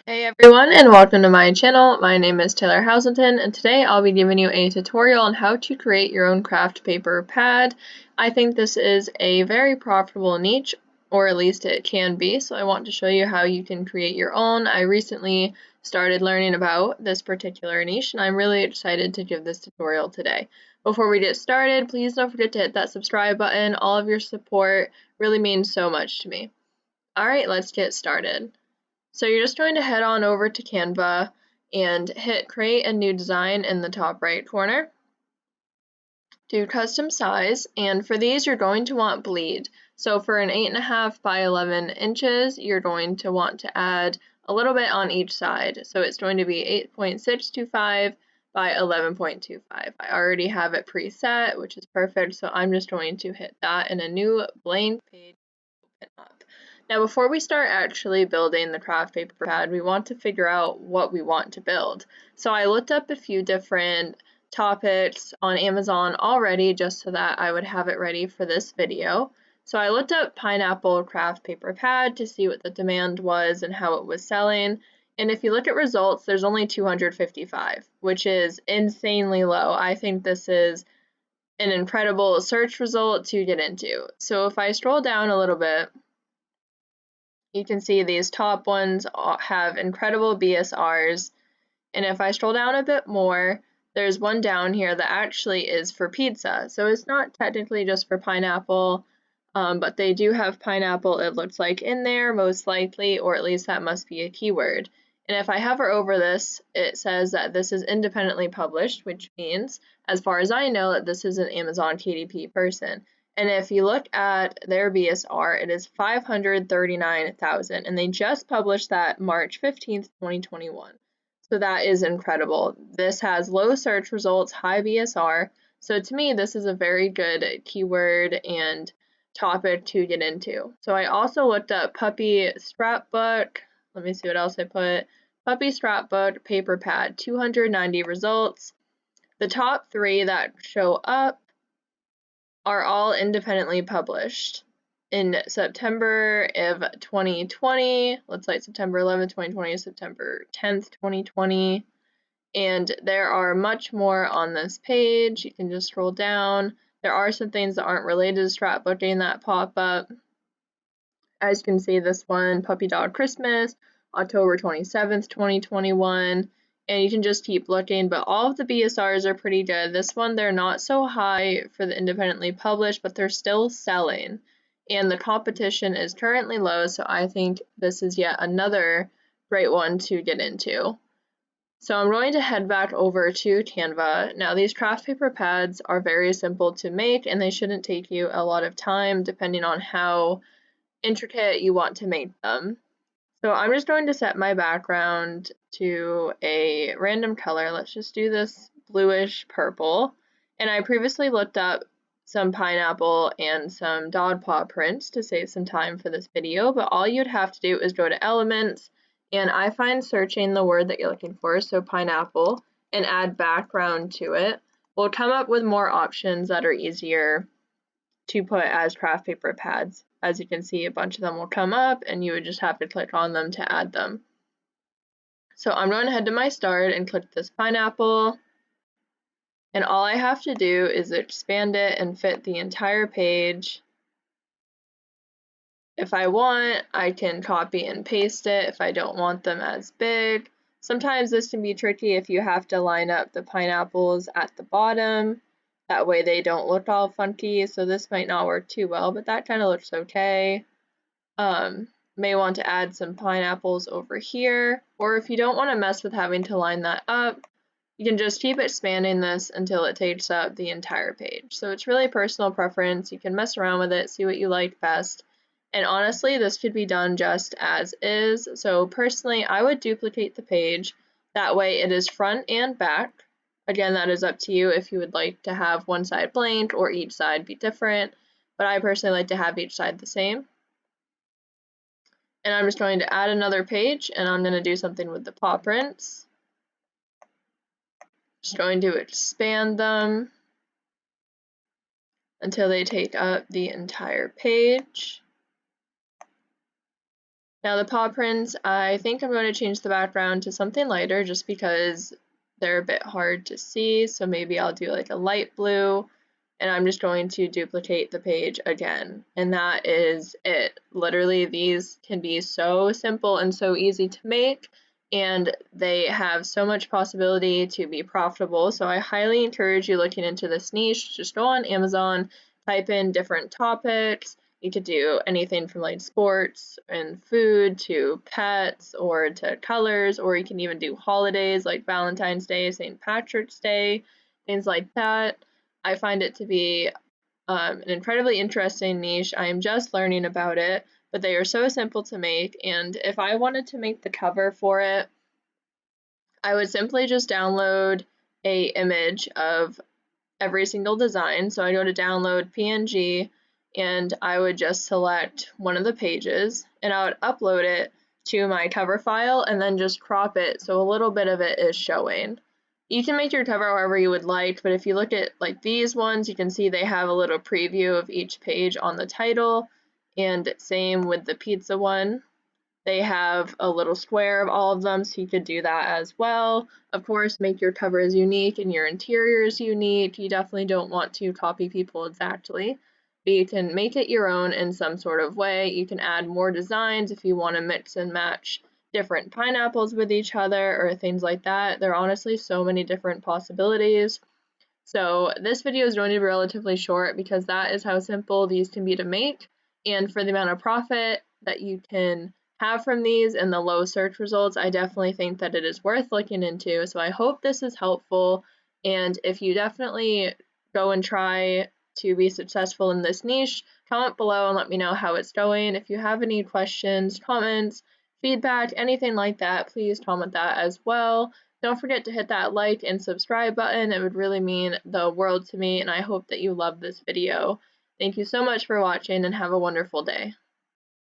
Hey everyone, and welcome to my channel. My name is Taylor Housington, and today I'll be giving you a tutorial on how to create your own craft paper pad. I think this is a very profitable niche, or at least it can be, so I want to show you how you can create your own. I recently started learning about this particular niche, and I'm really excited to give this tutorial today. Before we get started, please don't forget to hit that subscribe button. All of your support really means so much to me. Alright, let's get started. So you're just going to head on over to Canva and hit create a new design in the top right corner. Do custom size, and for these you're going to want bleed. So for an 8.5 by 11 inches, you're going to want to add a little bit on each side. So it's going to be 8.625 by 11.25. I already have it preset, which is perfect, so I'm just going to hit that in a new blank page open up. Now before we start actually building the craft paper pad, we want to figure out what we want to build. So I looked up a few different topics on Amazon already just so that I would have it ready for this video. So I looked up pineapple craft paper pad to see what the demand was and how it was selling. And if you look at results, there's only 255, which is insanely low. I think this is an incredible search result to get into. So if I scroll down a little bit, you can see these top ones have incredible BSRs, and if I scroll down a bit more, there's one down here that actually is for pizza. So it's not technically just for pineapple, but they do have pineapple, it looks like, in there, most likely, or at least that must be a keyword. And if I hover over this, it says that this is independently published, which means, as far as I know, that this is an Amazon KDP person. And if you look at their BSR, it is 539,000, and they just published that March 15th, 2021. So that is incredible. This has low search results, high BSR. So to me, this is a very good keyword and topic to get into. So I also looked up puppy scrapbook. Let me see what else I put. Puppy scrapbook paper pad, 290 results. The top three that show up are all independently published in September of 2020. Looks like September 11th, 2020 September 10th, 2020. And there are much more on this page. You can just scroll down. There are some things that aren't related to scrapbooking that pop up. As you can see, this one, Puppy Dog Christmas, October 27th, 2021. And you can just keep looking, but all of the BSRs are pretty good. This one, they're not so high for the independently published, but they're still selling. And the competition is currently low, so I think this is yet another great one to get into. So I'm going to head back over to Canva. Now these craft paper pads are very simple to make, and they shouldn't take you a lot of time depending on how intricate you want to make them. So I'm just going to set my background to a random color. Let's just do this bluish purple. And I previously looked up some pineapple and some dog paw prints to save some time for this video, but all you'd have to do is go to elements, and I find searching the word that you're looking for, so pineapple, and add background to it will come up with more options that are easier to put as craft paper pads. As you can see, a bunch of them will come up and you would just have to click on them to add them. So I'm going to head to my start and click this pineapple, and all I have to do is expand it and fit the entire page. If I want, I can copy and paste it if I don't want them as big. Sometimes this can be tricky if you have to line up the pineapples at the bottom. That way they don't look all funky, so this might not work too well, but that kind of looks okay. May want to add some pineapples over here, or if you don't want to mess with having to line that up, you can just keep expanding this until it takes up the entire page. So it's really personal preference. You can mess around with it, see what you like best. And honestly, this could be done just as is. So personally, I would duplicate the page. That way it is front and back. Again, that is up to you if you would like to have one side blank or each side be different, but I personally like to have each side the same. And I'm just going to add another page, and I'm going to do something with the paw prints. Just going to expand them until they take up the entire page. Now the paw prints, I think I'm going to change the background to something lighter just because they're a bit hard to see, so maybe I'll do like a light blue, and I'm just going to duplicate the page again, and that is it. Literally, these can be so simple and so easy to make, and they have so much possibility to be profitable, so I highly encourage you looking into this niche. Just go on Amazon, type in different topics. You could do anything from like sports and food to pets or to colors, or you can even do holidays like Valentine's Day, St. Patrick's Day, things like that. I find it to be an incredibly interesting niche. I am just learning about it, but they are so simple to make. And if I wanted to make the cover for it, I would simply just download a image of every single design. So I go to download PNG and I would just select one of the pages and I would upload it to my cover file and then just crop it so a little bit of it is showing. You can make your cover however you would like, but if you look at like these ones, you can see they have a little preview of each page on the title, and same with the pizza one. They have a little square of all of them, so you could do that as well. Of course, make your covers unique and your interiors unique. You definitely don't want to copy people exactly, but you can make it your own in some sort of way. You can add more designs if you want to mix and match different pineapples with each other or things like that. There are honestly so many different possibilities. So this video is going to be relatively short because that is how simple these can be to make, and for the amount of profit that you can have from these and the low search results, I definitely think that it is worth looking into. So I hope this is helpful, and if you definitely go and try to be successful in this niche, comment below and let me know how it's going. If you have any questions, comments, feedback, anything like that, please comment that as well. Don't forget to hit that like and subscribe button. It would really mean the world to me, and I hope that you love this video. Thank you so much for watching and have a wonderful day.